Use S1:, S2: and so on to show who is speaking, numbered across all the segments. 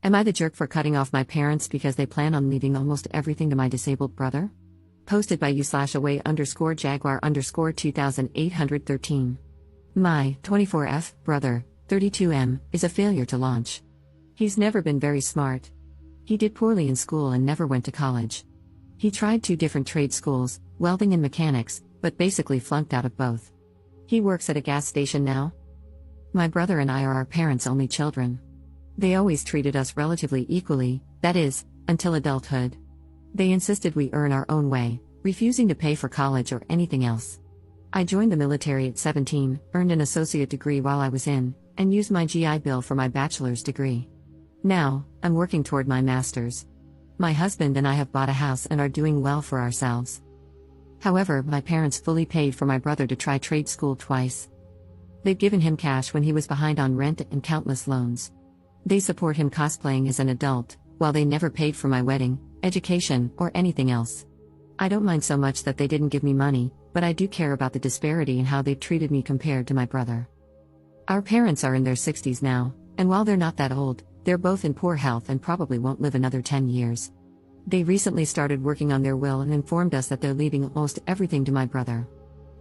S1: Am I the jerk for cutting off my parents because they plan on leaving almost everything to my disabled brother? Posted by u/away_jaguar_2813. My 24F brother, 32M, is a failure to launch. He's never been very smart. He did poorly in school and never went to college. He tried 2 different trade schools, welding and mechanics, but basically flunked out of both. He works at a gas station now. My brother and I are our parents' only children. They always treated us relatively equally, that is, until adulthood. They insisted we earn our own way, refusing to pay for college or anything else. I joined the military at 17, earned an associate degree while I was in, and used my GI Bill for my bachelor's degree. Now, I'm working toward my master's. My husband and I have bought a house and are doing well for ourselves. However, my parents fully paid for my brother to try trade school twice. They've given him cash when he was behind on rent and countless loans. They support him cosplaying as an adult, while they never paid for my wedding, education, or anything else. I don't mind so much that they didn't give me money, but I do care about the disparity in how they've treated me compared to my brother. Our parents are in their 60s now, and while they're not that old, they're both in poor health and probably won't live another 10 years. They recently started working on their will and informed us that they're leaving almost everything to my brother.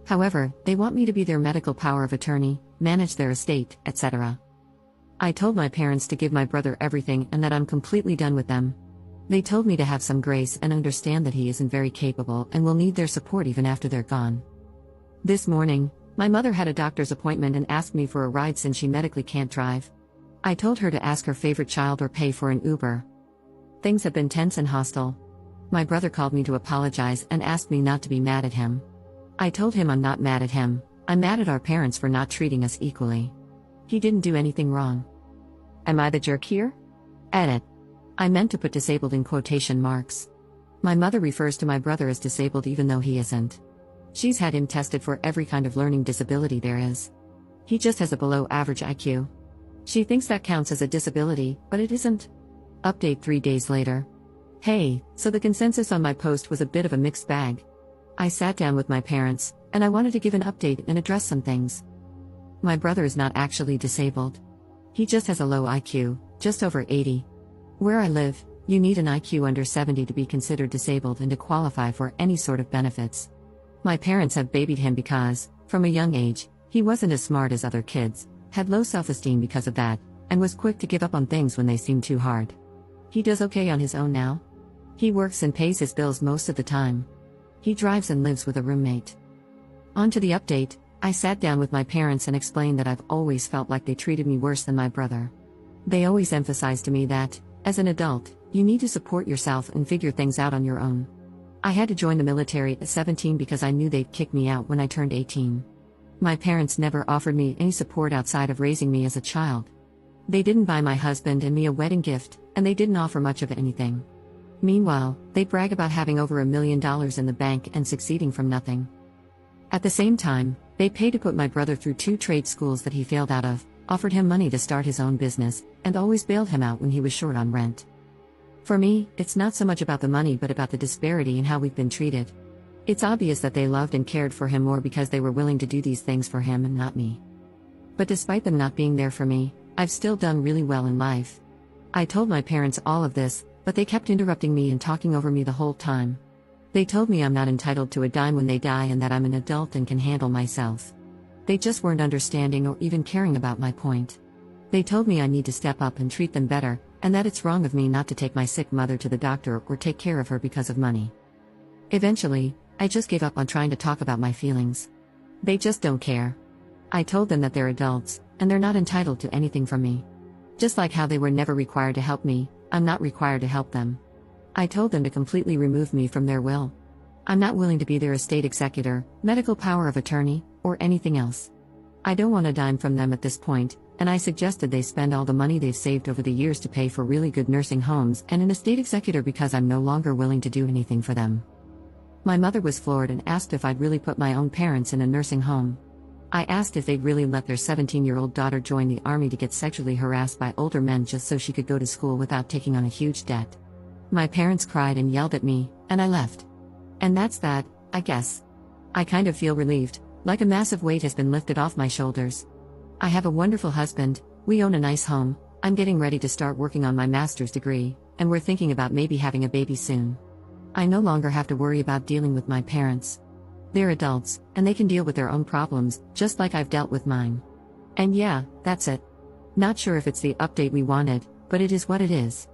S1: However, they want me to be their medical power of attorney, manage their estate, etc. I told my parents to give my brother everything and that I'm completely done with them. They told me to have some grace and understand that he isn't very capable and will need their support even after they're gone. This morning, my mother had a doctor's appointment and asked me for a ride since she medically can't drive. I told her to ask her favorite child or pay for an Uber. Things have been tense and hostile. My brother called me to apologize and asked me not to be mad at him. I told him I'm not mad at him, I'm mad at our parents for not treating us equally. He didn't do anything wrong. Am I the jerk here? Edit. I meant to put disabled in quotation marks. My mother refers to my brother as disabled even though he isn't. She's had him tested for every kind of learning disability there is. He just has a below average IQ. She thinks that counts as a disability, but it isn't. Update 3 days later. Hey, so the consensus on my post was a bit of a mixed bag. I sat down with my parents, and I wanted to give an update and address some things. My brother is not actually disabled. He just has a low IQ, just over 80. Where I live, you need an IQ under 70 to be considered disabled and to qualify for any sort of benefits. My parents have babied him because, from a young age, he wasn't as smart as other kids, had low self-esteem because of that, and was quick to give up on things when they seemed too hard. He does okay on his own now. He works and pays his bills most of the time. He drives and lives with a roommate. On to the update, I sat down with my parents and explained that I've always felt like they treated me worse than my brother. They always emphasized to me that, as an adult, you need to support yourself and figure things out on your own. I had to join the military at 17 because I knew they'd kick me out when I turned 18. My parents never offered me any support outside of raising me as a child. They didn't buy my husband and me a wedding gift, and they didn't offer much of anything. Meanwhile, they brag about having over $1 million in the bank and succeeding from nothing. At the same time, they paid to put my brother through 2 trade schools that he failed out of, offered him money to start his own business, and always bailed him out when he was short on rent. For me, it's not so much about the money but about the disparity in how we've been treated. It's obvious that they loved and cared for him more because they were willing to do these things for him and not me. But despite them not being there for me, I've still done really well in life. I told my parents all of this, but they kept interrupting me and talking over me the whole time. They told me I'm not entitled to a dime when they die and that I'm an adult and can handle myself. They just weren't understanding or even caring about my point. They told me I need to step up and treat them better, and that it's wrong of me not to take my sick mother to the doctor or take care of her because of money. Eventually, I just gave up on trying to talk about my feelings. They just don't care. I told them that they're adults, and they're not entitled to anything from me. Just like how they were never required to help me, I'm not required to help them. I told them to completely remove me from their will. I'm not willing to be their estate executor, medical power of attorney, or anything else. I don't want a dime from them at this point, and I suggested they spend all the money they've saved over the years to pay for really good nursing homes and an estate executor because I'm no longer willing to do anything for them. My mother was floored and asked if I'd really put my own parents in a nursing home. I asked if they'd really let their 17-year-old daughter join the army to get sexually harassed by older men just so she could go to school without taking on a huge debt. My parents cried and yelled at me, and I left. And that's that, I guess. I kind of feel relieved, like a massive weight has been lifted off my shoulders. I have a wonderful husband, we own a nice home, I'm getting ready to start working on my master's degree, and we're thinking about maybe having a baby soon. I no longer have to worry about dealing with my parents. They're adults, and they can deal with their own problems, just like I've dealt with mine. And yeah, that's it. Not sure if it's the update we wanted, but it is what it is.